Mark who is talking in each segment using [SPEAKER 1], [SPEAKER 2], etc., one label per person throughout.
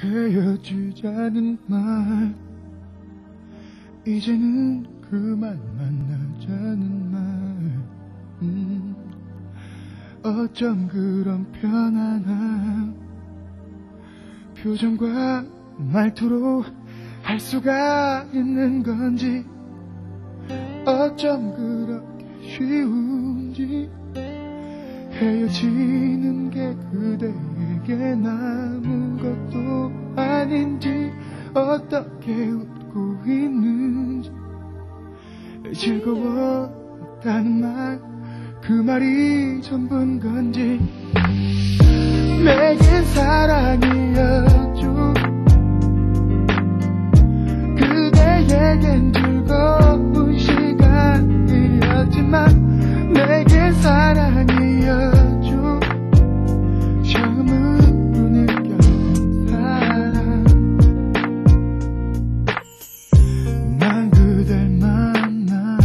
[SPEAKER 1] 헤어지자는 말, 이제는 그만 만나자는 말. 어쩜 그런 편안한 표정과 말투로 할 수가 있는 건지, 어쩜 그렇게 쉬운지. 헤어지는 게 그대에겐 아무것도 아닌지, 어떻게 웃고 있는지. 즐거웠다는 말, 그 말이 전부인 건지. 내겐 사랑이었죠. 그대에겐 즐거운 시간이었지만 내겐 사랑이었죠. 처음으로 느껴본 사랑. 난 그댈 만나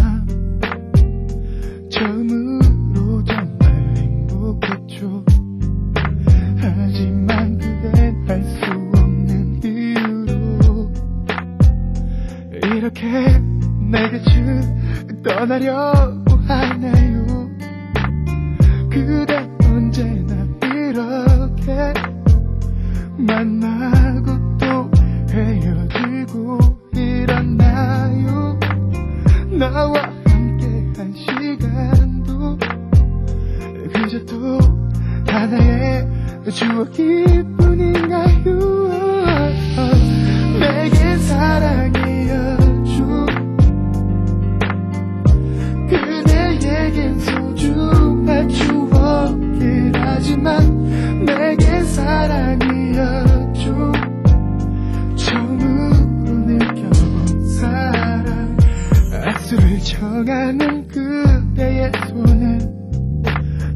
[SPEAKER 1] 처음으로 정말 행복했죠. 하지만 그댄 알 수 없는 이유로 이렇게 내 곁을 떠나려고 하네요. 그대 언제나 이렇게 만나고 또 헤어지고 이러나요. 나와 함께한 시간도 그저 또 하나의 추억일 뿐인가요. 내겐 사랑이었죠. 그대에겐 소중한 추억이라지만 내겐 사랑이었죠. 처음으로 느껴본 사랑. 악수를 청하는 그대의 손을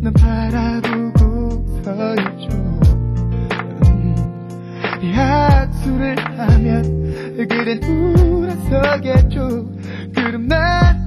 [SPEAKER 1] 난 바라보고 서있죠. 약수를 하면 그댄 울어서겠죠. 그럼 난